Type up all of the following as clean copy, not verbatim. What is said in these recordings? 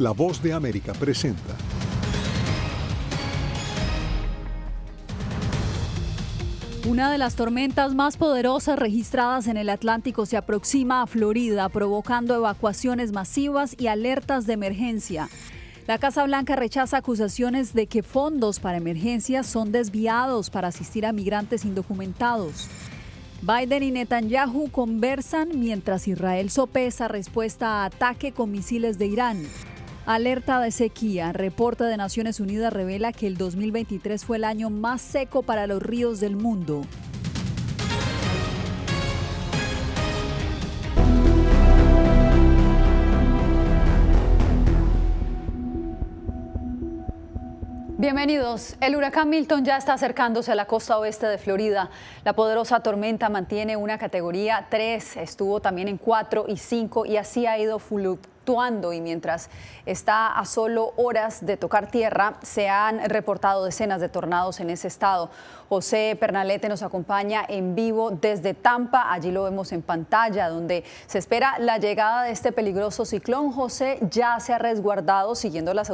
La Voz de América presenta. Una de las tormentas más poderosas registradas en el Atlántico se aproxima a Florida, provocando evacuaciones masivas y alertas de emergencia. La Casa Blanca rechaza acusaciones de que fondos para emergencias son desviados para asistir a migrantes indocumentados. Biden y Netanyahu conversan mientras Israel sopesa respuesta a ataque con misiles de Irán. Alerta de sequía. Reporte de Naciones Unidas revela que el 2023 fue el año más seco para los ríos del mundo. Bienvenidos. El huracán Milton ya está acercándose a la costa oeste de Florida. La poderosa tormenta mantiene una categoría 3, estuvo también en 4 y 5 y así ha ido fluctuando, y mientras está a solo horas de tocar tierra, se han reportado decenas de tornados en ese estado. José Pernalete nos acompaña en vivo desde Tampa, allí lo vemos en pantalla, donde se espera la llegada de este peligroso ciclón. José ya se ha resguardado siguiendo las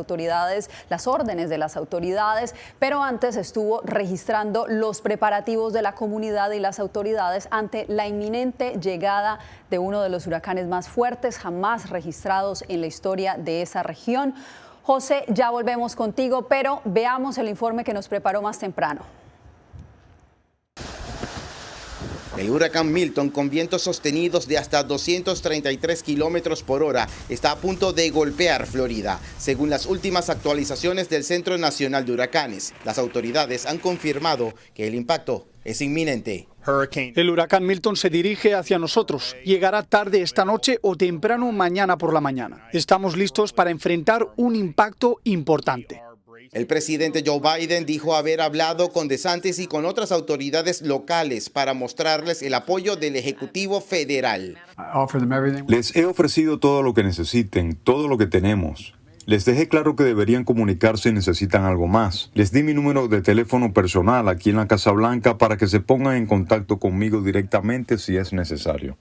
órdenes de las autoridades, pero antes estuvo registrando los preparativos de la comunidad y las autoridades ante la inminente llegada de uno de los huracanes más fuertes jamás registrados en la historia de esa región. José, ya volvemos contigo, pero veamos el informe que nos preparó más temprano. El huracán Milton, con vientos sostenidos de hasta 233 kilómetros por hora, está a punto de golpear Florida. Según las últimas actualizaciones del Centro Nacional de Huracanes, las autoridades han confirmado que el impacto es inminente. El huracán Milton se dirige hacia nosotros. Llegará tarde esta noche o temprano mañana por la mañana. Estamos listos para enfrentar un impacto importante. El presidente Joe Biden dijo haber hablado con DeSantis y con otras autoridades locales para mostrarles el apoyo del Ejecutivo Federal. Les he ofrecido todo lo que necesiten, todo lo que tenemos. Les dejé claro que deberían comunicarse si necesitan algo más. Les di mi número de teléfono personal aquí en la Casa Blanca para que se pongan en contacto conmigo directamente si es necesario.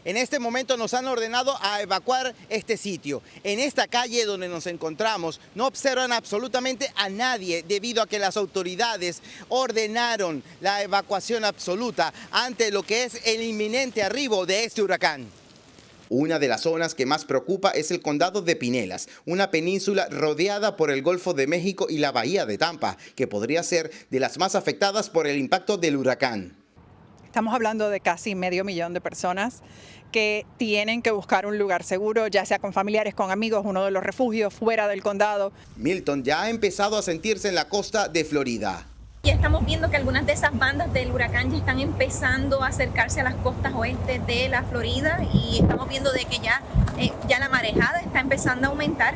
En este momento nos han ordenado a evacuar este sitio. En esta calle donde nos encontramos no observan absolutamente a nadie debido a que las autoridades ordenaron la evacuación absoluta ante lo que es el inminente arribo de este huracán. Una de las zonas que más preocupa es el condado de Pinellas, una península rodeada por el Golfo de México y la bahía de Tampa, que podría ser de las más afectadas por el impacto del huracán. Estamos hablando de casi 500,000 de personas que tienen que buscar un lugar seguro, ya sea con familiares, con amigos, uno de los refugios fuera del condado. Milton ya ha empezado a sentirse en la costa de Florida. Ya estamos viendo que algunas de esas bandas del huracán ya están empezando a acercarse a las costas oeste de la Florida y estamos viendo de que ya la marejada está empezando a aumentar.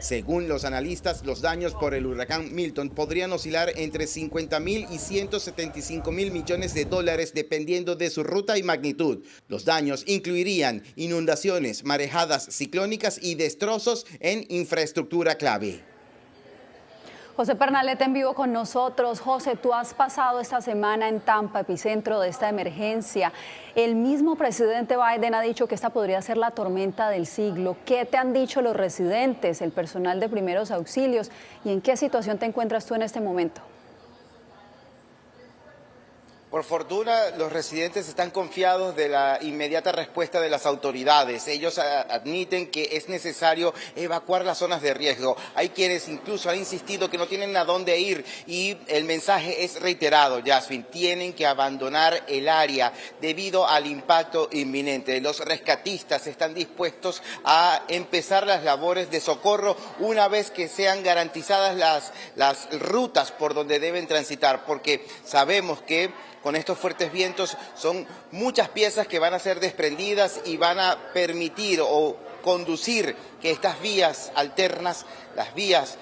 Según los analistas, los daños por el huracán Milton podrían oscilar entre 50.000 y 175.000 millones de dólares dependiendo de su ruta y magnitud. Los daños incluirían inundaciones, marejadas ciclónicas y destrozos en infraestructura clave. José Pernalete en vivo con nosotros. José, tú has pasado esta semana en Tampa, epicentro de esta emergencia. El mismo presidente Biden ha dicho que esta podría ser la tormenta del siglo. ¿Qué te han dicho los residentes, el personal de primeros auxilios y en qué situación te encuentras tú en este momento? Por fortuna, los residentes están confiados de la inmediata respuesta de las autoridades. Ellos admiten que es necesario evacuar las zonas de riesgo. Hay quienes incluso han insistido que no tienen a dónde ir y el mensaje es reiterado, Yasmin. Tienen que abandonar el área debido al impacto inminente. Los rescatistas están dispuestos a empezar las labores de socorro una vez que sean garantizadas las rutas por donde deben transitar, porque sabemos que con estos fuertes vientos son muchas piezas que van a ser desprendidas y van a permitir o conducir que estas vías alternas, las vías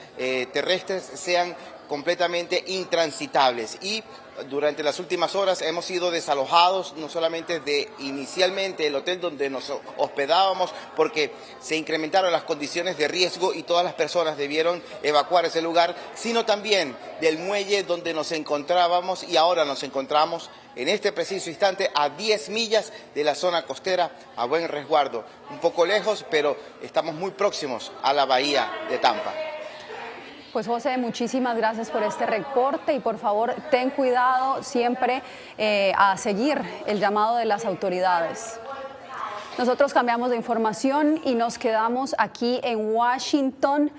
terrestres, sean completamente intransitables. Y durante las últimas horas hemos sido desalojados no solamente de inicialmente el hotel donde nos hospedábamos, porque se incrementaron las condiciones de riesgo y todas las personas debieron evacuar ese lugar, sino también del muelle donde nos encontrábamos y ahora nos encontramos en este preciso instante a 10 millas de la zona costera, a buen resguardo. Un poco lejos, pero estamos muy próximos a la bahía de Tampa. Pues José, muchísimas gracias por este reporte y por favor ten cuidado siempre a seguir el llamado de las autoridades. Nosotros cambiamos de información y nos quedamos aquí en Washington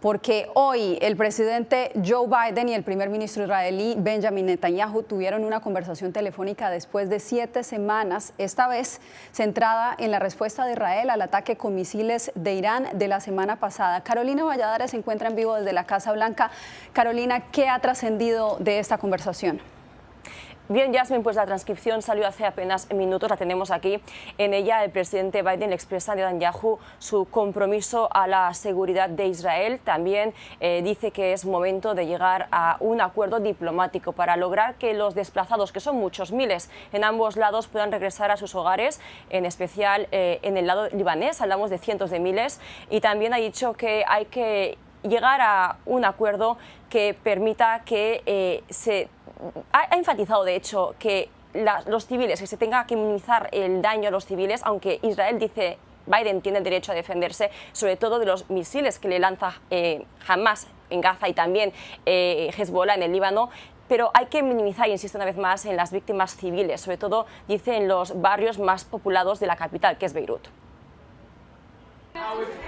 porque hoy el presidente Joe Biden y el primer ministro israelí Benjamin Netanyahu tuvieron una conversación telefónica después de 7 semanas, esta vez centrada en la respuesta de Israel al ataque con misiles de Irán de la semana pasada. Carolina Valladares se encuentra en vivo desde la Casa Blanca. Carolina, ¿qué ha trascendido de esta conversación? Bien, Yasmin, pues la transcripción salió hace apenas minutos, la tenemos aquí. En ella el presidente Biden le expresa a Netanyahu su compromiso a la seguridad de Israel. También dice que es momento de llegar a un acuerdo diplomático para lograr que los desplazados, que son muchos, miles, en ambos lados puedan regresar a sus hogares, en especial en el lado libanés, hablamos de cientos de miles. Y también ha dicho que hay que llegar a un acuerdo que permita que ha enfatizado, de hecho, que los civiles, que se tenga que minimizar el daño a los civiles, aunque Israel dice, Biden tiene el derecho a defenderse, sobre todo de los misiles que le lanza Hamas en Gaza y también Hezbollah en el Líbano. Pero hay que minimizar, insiste una vez más, en las víctimas civiles, sobre todo, dice, en los barrios más populados de la capital, que es Beirut.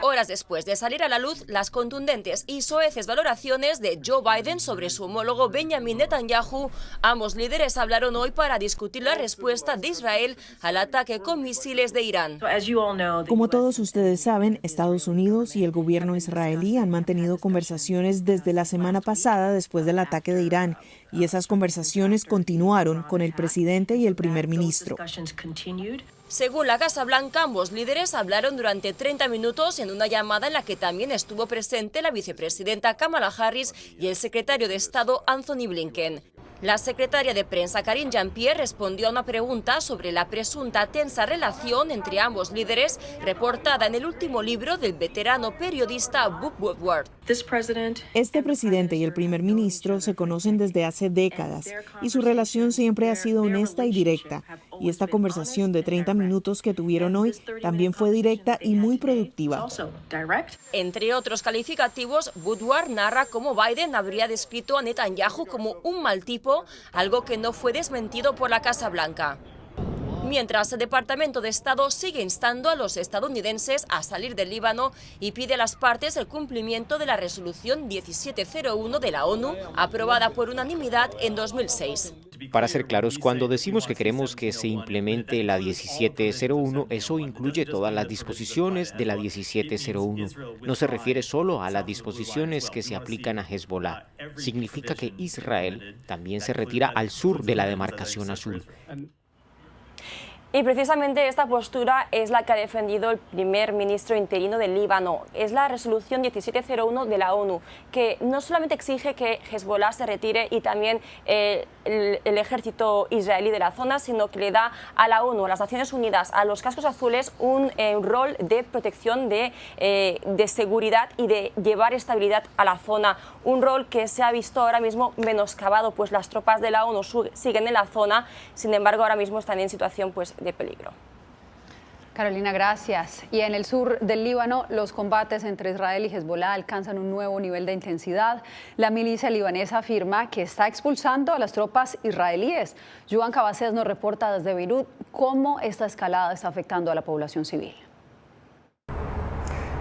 Horas después de salir a la luz las contundentes y soeces valoraciones de Joe Biden sobre su homólogo Benjamin Netanyahu, ambos líderes hablaron hoy para discutir la respuesta de Israel al ataque con misiles de Irán. Como todos ustedes saben, Estados Unidos y el gobierno israelí han mantenido conversaciones desde la semana pasada después del ataque de Irán, y esas conversaciones continuaron con el presidente y el primer ministro. Según la Casa Blanca, ambos líderes hablaron durante 30 minutos en una llamada en la que también estuvo presente la vicepresidenta Kamala Harris y el secretario de Estado Anthony Blinken. La secretaria de prensa Karine Jean-Pierre respondió a una pregunta sobre la presunta tensa relación entre ambos líderes, reportada en el último libro del veterano periodista Bob Woodward. Este presidente y el primer ministro se conocen desde hace décadas y su relación siempre ha sido honesta y directa. Y esta conversación de 30 minutos que tuvieron hoy también fue directa y muy productiva. Entre otros calificativos, Woodward narra cómo Biden habría descrito a Netanyahu como un mal tipo, algo que no fue desmentido por la Casa Blanca. Mientras el Departamento de Estado sigue instando a los estadounidenses a salir del Líbano y pide a las partes el cumplimiento de la resolución 1701 de la ONU, aprobada por unanimidad en 2006. Para ser claros, cuando decimos que queremos que se implemente la 1701, eso incluye todas las disposiciones de la 1701. No se refiere solo a las disposiciones que se aplican a Hezbollah. Significa que Israel también se retira al sur de la demarcación azul. Y precisamente esta postura es la que ha defendido el primer ministro interino del Líbano. Es la resolución 1701 de la ONU, que no solamente exige que Hezbollah se retire y también el ejército israelí de la zona, sino que le da a la ONU, a las Naciones Unidas, a los cascos azules, un rol de protección, de seguridad y de llevar estabilidad a la zona. Un rol que se ha visto ahora mismo menoscabado, pues las tropas de la ONU siguen en la zona, sin embargo ahora mismo están en situación pues de peligro. Carolina, gracias. Y en el sur del Líbano, los combates entre Israel y Hezbollah alcanzan un nuevo nivel de intensidad. La milicia libanesa afirma que está expulsando a las tropas israelíes. Joan Cabacés nos reporta desde Beirut cómo esta escalada está afectando a la población civil.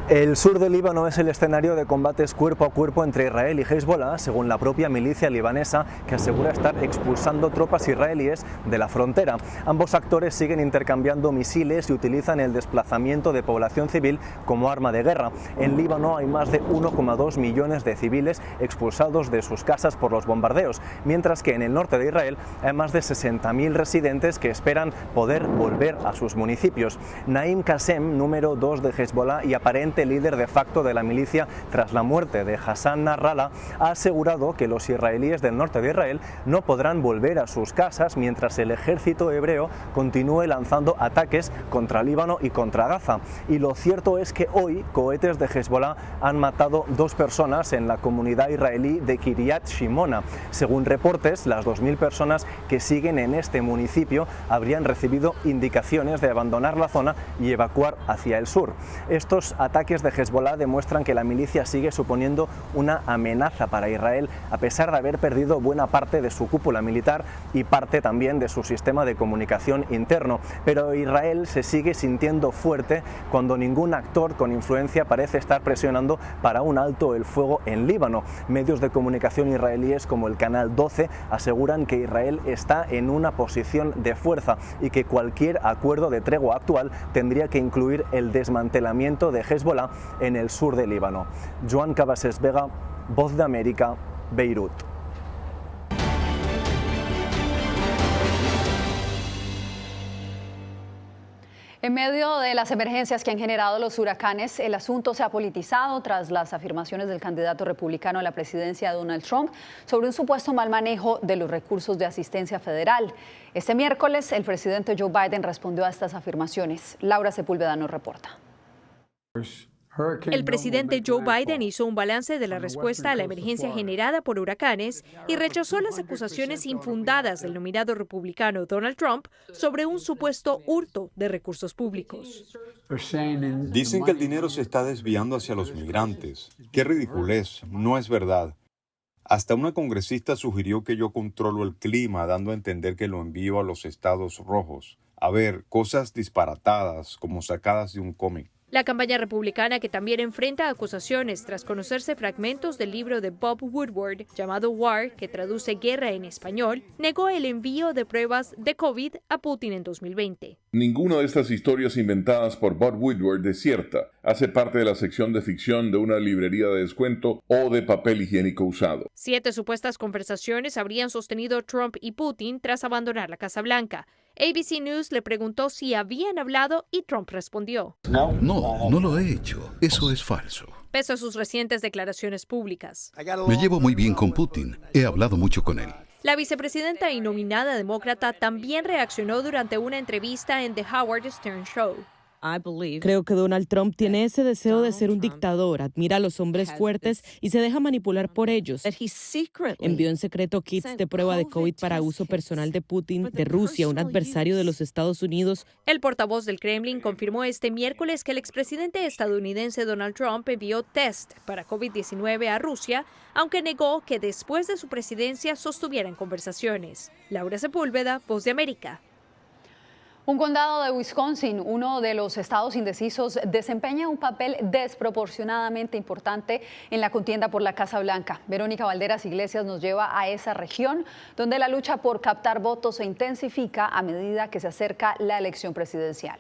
El sur del Líbano es el escenario de combates cuerpo a cuerpo entre Israel y Hezbollah, según la propia milicia libanesa, que asegura estar expulsando tropas israelíes de la frontera. Ambos actores siguen intercambiando misiles y utilizan el desplazamiento de población civil como arma de guerra. En Líbano hay más de 1,2 millones de civiles expulsados de sus casas por los bombardeos, mientras que en el norte de Israel hay más de 60.000 residentes que esperan poder volver a sus municipios. Naim Qassem, número 2 de Hezbollah y aparente presidente líder de facto de la milicia tras la muerte de Hassan Nasrallah, ha asegurado que los israelíes del norte de Israel no podrán volver a sus casas mientras el ejército hebreo continúe lanzando ataques contra Líbano y contra Gaza. Y lo cierto es que hoy cohetes de Hezbollah han matado 2 personas en la comunidad israelí de Kiryat Shimona. Según reportes, las 2000 personas que siguen en este municipio habrían recibido indicaciones de abandonar la zona y evacuar hacia el sur. Estos ataques de Hezbollah demuestran que la milicia sigue suponiendo una amenaza para Israel, a pesar de haber perdido buena parte de su cúpula militar y parte también de su sistema de comunicación interno. Pero Israel se sigue sintiendo fuerte cuando ningún actor con influencia parece estar presionando para un alto el fuego en Líbano. Medios de comunicación israelíes como el Canal 12 aseguran que Israel está en una posición de fuerza y que cualquier acuerdo de tregua actual tendría que incluir el desmantelamiento de Hezbollah en el sur de Líbano. Joan Cabasés Vega, Voz de América, Beirut. En medio de las emergencias que han generado los huracanes, el asunto se ha politizado tras las afirmaciones del candidato republicano a la presidencia, Donald Trump, sobre un supuesto mal manejo de los recursos de asistencia federal. Este miércoles, el presidente Joe Biden respondió a estas afirmaciones. Laura Sepúlveda nos reporta. El presidente Joe Biden hizo un balance de la respuesta a la emergencia generada por huracanes y rechazó las acusaciones infundadas del nominado republicano Donald Trump sobre un supuesto hurto de recursos públicos. Dicen que el dinero se está desviando hacia los migrantes. ¡Qué ridiculez! No es verdad. Hasta una congresista sugirió que yo controlo el clima, dando a entender que lo envío a los estados rojos. A ver, cosas disparatadas, como sacadas de un cómic. La campaña republicana, que también enfrenta acusaciones tras conocerse fragmentos del libro de Bob Woodward llamado War, que traduce guerra en español, negó el envío de pruebas de COVID a Putin en 2020. Ninguna de estas historias inventadas por Bob Woodward es cierta. Hace parte de la sección de ficción de una librería de descuento o de papel higiénico usado. 7 supuestas conversaciones habrían sostenido Trump y Putin tras abandonar la Casa Blanca. ABC News le preguntó si habían hablado y Trump respondió: No lo he hecho. Eso es falso. Pese a sus recientes declaraciones públicas. Me llevo muy bien con Putin. He hablado mucho con él. La vicepresidenta y nominada demócrata también reaccionó durante una entrevista en The Howard Stern Show. Creo que Donald Trump tiene ese deseo de ser un dictador, admira a los hombres fuertes y se deja manipular por ellos. Envió en secreto kits de prueba de COVID para uso personal de Putin, de Rusia, un adversario de los Estados Unidos. El portavoz del Kremlin confirmó este miércoles que el expresidente estadounidense Donald Trump envió test para COVID-19 a Rusia, aunque negó que después de su presidencia sostuvieran conversaciones. Laura Sepúlveda, Voz de América. Un condado de Wisconsin, uno de los estados indecisos, desempeña un papel desproporcionadamente importante en la contienda por la Casa Blanca. Verónica Valderas Iglesias nos lleva a esa región, donde la lucha por captar votos se intensifica a medida que se acerca la elección presidencial.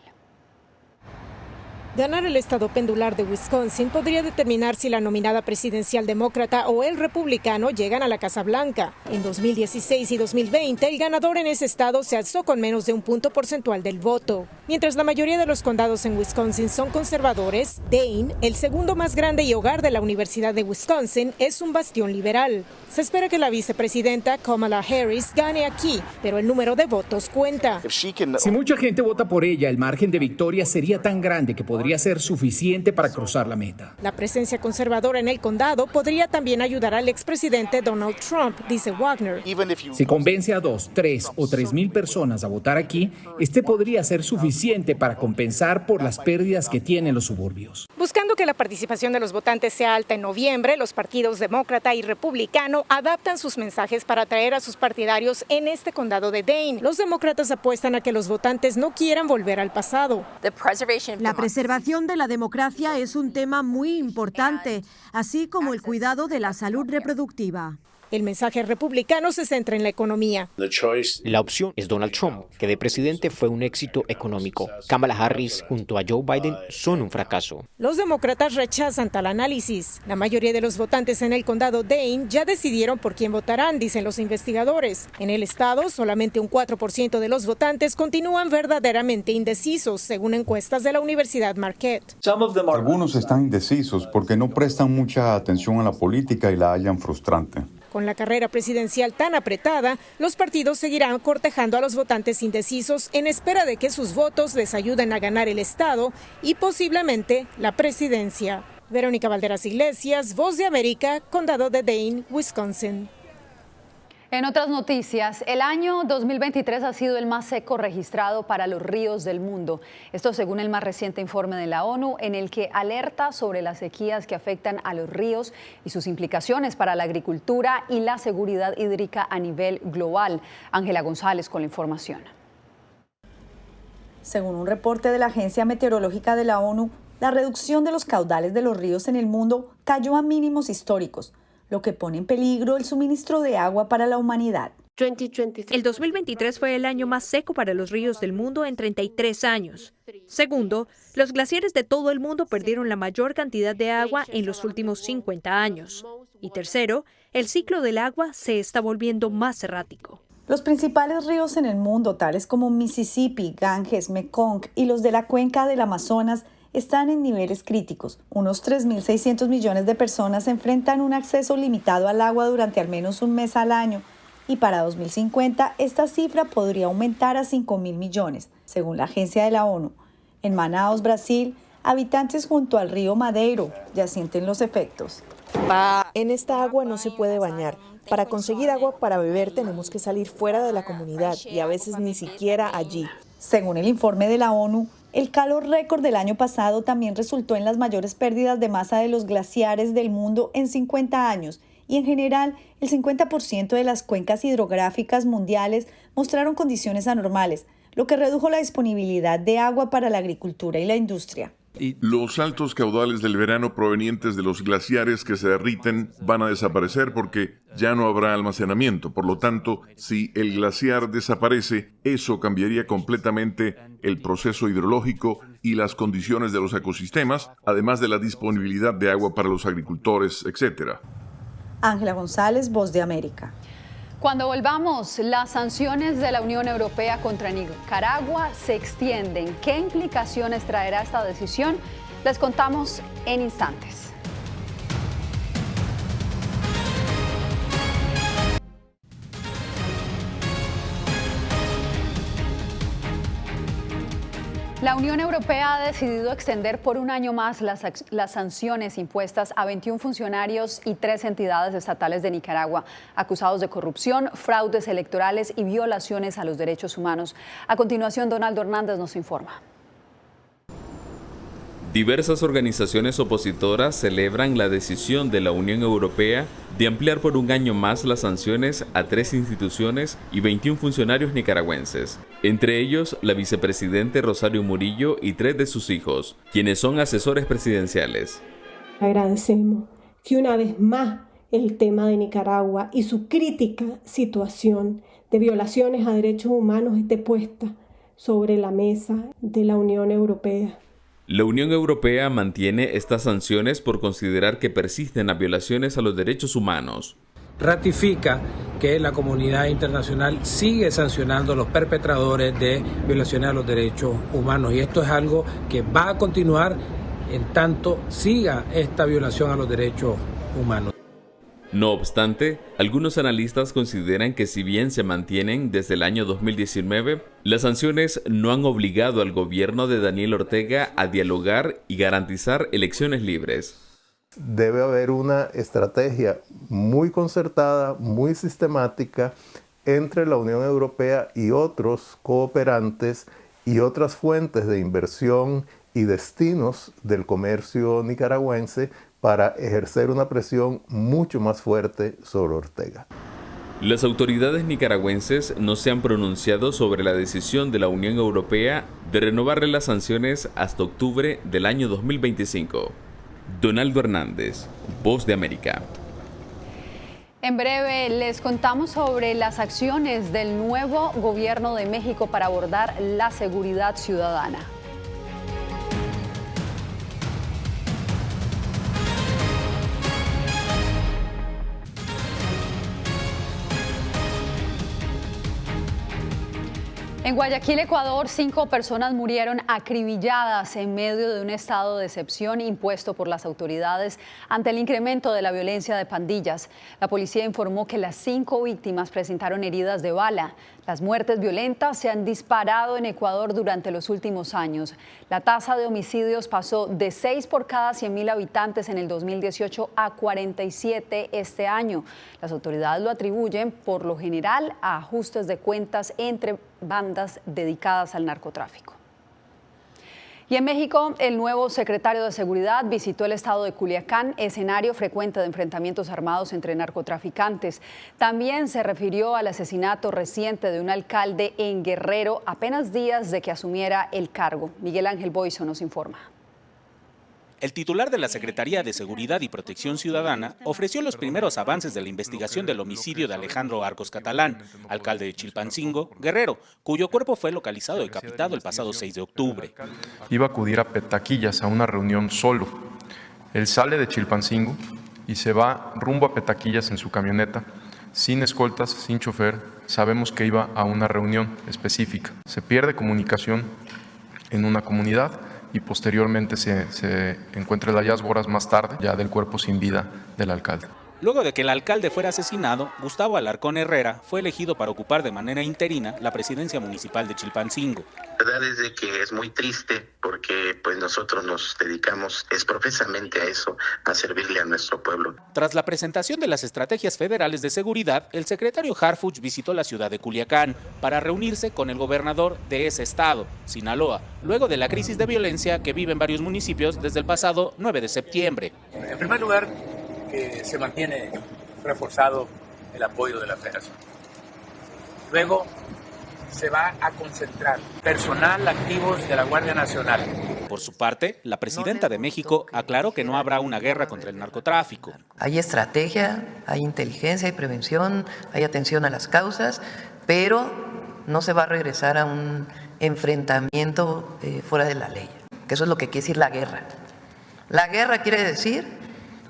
Ganar el estado pendular de Wisconsin podría determinar si la nominada presidencial demócrata o el republicano llegan a la Casa Blanca. En 2016 y 2020, el ganador en ese estado se alzó con menos de un punto porcentual del voto. Mientras la mayoría de los condados en Wisconsin son conservadores, Dane, el segundo más grande y hogar de la Universidad de Wisconsin, es un bastión liberal. Se espera que la vicepresidenta Kamala Harris gane aquí, pero el número de votos cuenta. Si mucha gente vota por ella, el margen de victoria sería tan grande que podría ser suficiente para cruzar la meta. La presencia conservadora en el condado podría también ayudar al expresidente Donald Trump, dice Wagner. Si convence a 2, 3 o 3,000 personas a votar aquí, este podría ser suficiente para compensar por las pérdidas que tienen los suburbios. Buscando que la participación de los votantes sea alta en noviembre, los partidos demócrata y republicano adaptan sus mensajes para atraer a sus partidarios en este condado de Dane. Los demócratas apuestan a que los votantes no quieran volver al pasado. La preservación de la democracia es un tema muy importante, así como el cuidado de la salud reproductiva. El mensaje republicano se centra en la economía. La opción es Donald Trump, que de presidente fue un éxito económico. Kamala Harris junto a Joe Biden son un fracaso. Los demócratas rechazan tal análisis. La mayoría de los votantes en el condado Dane ya decidieron por quién votarán, dicen los investigadores. En el estado, solamente un 4% de los votantes continúan verdaderamente indecisos, según encuestas de la Universidad Marquette. Algunos están indecisos porque no prestan mucha atención a la política y la hallan frustrante. Con la carrera presidencial tan apretada, los partidos seguirán cortejando a los votantes indecisos en espera de que sus votos les ayuden a ganar el estado y posiblemente la presidencia. Verónica Valderas Iglesias, Voz de América, Condado de Dane, Wisconsin. En otras noticias, el año 2023 ha sido el más seco registrado para los ríos del mundo. Esto según el más reciente informe de la ONU, en el que alerta sobre las sequías que afectan a los ríos y sus implicaciones para la agricultura y la seguridad hídrica a nivel global. Ángela González con la información. Según un reporte de la Agencia Meteorológica de la ONU, la reducción de los caudales de los ríos en el mundo cayó a mínimos históricos, lo que pone en peligro el suministro de agua para la humanidad. El 2023 fue el año más seco para los ríos del mundo en 33 años. Segundo, los glaciares de todo el mundo perdieron la mayor cantidad de agua en los últimos 50 años. Y tercero, el ciclo del agua se está volviendo más errático. Los principales ríos en el mundo, tales como Mississippi, Ganges, Mekong y los de la cuenca del Amazonas, están en niveles críticos. Unos 3.600 millones de personas enfrentan un acceso limitado al agua durante al menos un mes al año y para 2050 esta cifra podría aumentar a 5.000 millones, según la agencia de la ONU. En Manaus, Brasil, habitantes junto al río Madeiro ya sienten los efectos. En esta agua no se puede bañar. Para conseguir agua para beber tenemos que salir fuera de la comunidad y a veces ni siquiera allí. Según el informe de la ONU, el calor récord del año pasado también resultó en las mayores pérdidas de masa de los glaciares del mundo en 50 años y en general el 50% de las cuencas hidrográficas mundiales mostraron condiciones anormales, lo que redujo la disponibilidad de agua para la agricultura y la industria. Los altos caudales del verano provenientes de los glaciares que se derriten van a desaparecer porque ya no habrá almacenamiento. Por lo tanto, si el glaciar desaparece, eso cambiaría completamente el proceso hidrológico y las condiciones de los ecosistemas, además de la disponibilidad de agua para los agricultores, etc. Ángela González, Voz de América. Cuando volvamos, las sanciones de la Unión Europea contra Nicaragua se extienden. ¿Qué implicaciones traerá esta decisión? Les contamos en instantes. La Unión Europea ha decidido extender por un año más las sanciones impuestas a 21 funcionarios y 3 entidades estatales de Nicaragua, acusados de corrupción, fraudes electorales y violaciones a los derechos humanos. A continuación, Donaldo Hernández nos informa. Diversas organizaciones opositoras celebran la decisión de la Unión Europea de ampliar por un año más las sanciones a 3 instituciones y 21 funcionarios nicaragüenses, entre ellos la vicepresidente Rosario Murillo y 3 de sus hijos, quienes son asesores presidenciales. Agradecemos que una vez más el tema de Nicaragua y su crítica situación de violaciones a derechos humanos esté puesta sobre la mesa de la Unión Europea. La Unión Europea mantiene estas sanciones por considerar que persisten las violaciones a los derechos humanos. Ratifica que la comunidad internacional sigue sancionando a los perpetradores de violaciones a los derechos humanos y esto es algo que va a continuar en tanto siga esta violación a los derechos humanos. No obstante, algunos analistas consideran que si bien se mantienen desde el año 2019, las sanciones no han obligado al gobierno de Daniel Ortega a dialogar y garantizar elecciones libres. Debe haber una estrategia muy concertada, muy sistemática entre la Unión Europea y otros cooperantes y otras fuentes de inversión y destinos del comercio nicaragüense para ejercer una presión mucho más fuerte sobre Ortega. Las autoridades nicaragüenses no se han pronunciado sobre la decisión de la Unión Europea de renovarle las sanciones hasta octubre del año 2025. Donaldo Hernández, Voz de América. En breve les contamos sobre las acciones del nuevo gobierno de México para abordar la seguridad ciudadana. En Guayaquil, Ecuador, 5 personas murieron acribilladas en medio de un estado de excepción impuesto por las autoridades ante el incremento de la violencia de pandillas. La policía informó que las 5 víctimas presentaron heridas de bala. Las muertes violentas se han disparado en Ecuador durante los últimos años. La tasa de homicidios pasó de 6 por cada 100.000 habitantes en el 2018 a 47 este año. Las autoridades lo atribuyen, por lo general, a ajustes de cuentas entre bandas dedicadas al narcotráfico. Y en México, el nuevo secretario de Seguridad visitó el estado de Culiacán, escenario frecuente de enfrentamientos armados entre narcotraficantes. También se refirió al asesinato reciente de un alcalde en Guerrero, apenas días de que asumiera el cargo. Miguel Ángel Boiso nos informa. El titular de la Secretaría de Seguridad y Protección Ciudadana ofreció los primeros avances de la investigación del homicidio de Alejandro Arcos Catalán, alcalde de Chilpancingo, Guerrero, cuyo cuerpo fue localizado y decapitado el pasado 6 de octubre. Iba a acudir a Petaquillas a una reunión solo. Él sale de Chilpancingo y se va rumbo a Petaquillas en su camioneta, sin escoltas, sin chofer. Sabemos que iba a una reunión específica. Se pierde comunicación en una comunidad y posteriormente se encuentra el hallazgo horas más tarde ya del cuerpo sin vida del alcalde. Luego de que el alcalde fuera asesinado, Gustavo Alarcón Herrera fue elegido para ocupar de manera interina la presidencia municipal de Chilpancingo. La verdad es de que es muy triste porque pues nosotros nos dedicamos profesamente a eso, a servirle a nuestro pueblo. Tras la presentación de las estrategias federales de seguridad, el secretario Harfuch visitó la ciudad de Culiacán para reunirse con el gobernador de ese estado, Sinaloa, luego de la crisis de violencia que viven varios municipios desde el pasado 9 de septiembre. En primer lugar, que se mantiene reforzado el apoyo de la Federación. Luego se va a concentrar personal activos de la Guardia Nacional. Por su parte, la presidenta de México aclaró que no habrá una guerra contra el narcotráfico. Hay estrategia, hay inteligencia, hay prevención, hay atención a las causas, pero no se va a regresar a un enfrentamiento fuera de la ley, que eso es lo que quiere decir la guerra. La guerra quiere decir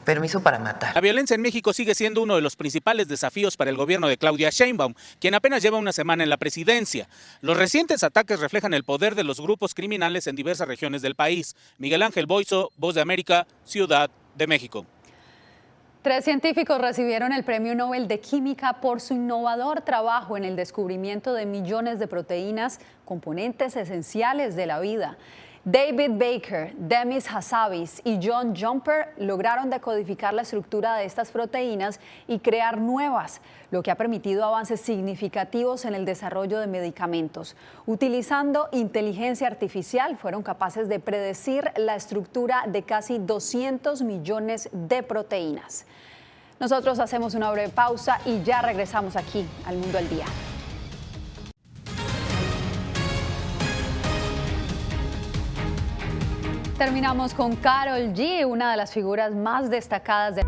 permiso para matar. La violencia en México sigue siendo uno de los principales desafíos para el gobierno de Claudia Sheinbaum, quien apenas lleva una semana en la presidencia. Los recientes ataques reflejan el poder de los grupos criminales en diversas regiones del país. Miguel Ángel Boiso, Voz de América, Ciudad de México. 3 científicos recibieron el Premio Nobel de Química por su innovador trabajo en el descubrimiento de millones de proteínas, componentes esenciales de la vida. David Baker, Demis Hassabis y John Jumper lograron decodificar la estructura de estas proteínas y crear nuevas, lo que ha permitido avances significativos en el desarrollo de medicamentos. Utilizando inteligencia artificial, fueron capaces de predecir la estructura de casi 200 millones de proteínas. Nosotros hacemos una breve pausa y ya regresamos aquí al Mundo al Día. Terminamos con Karol G, una de las figuras más destacadas de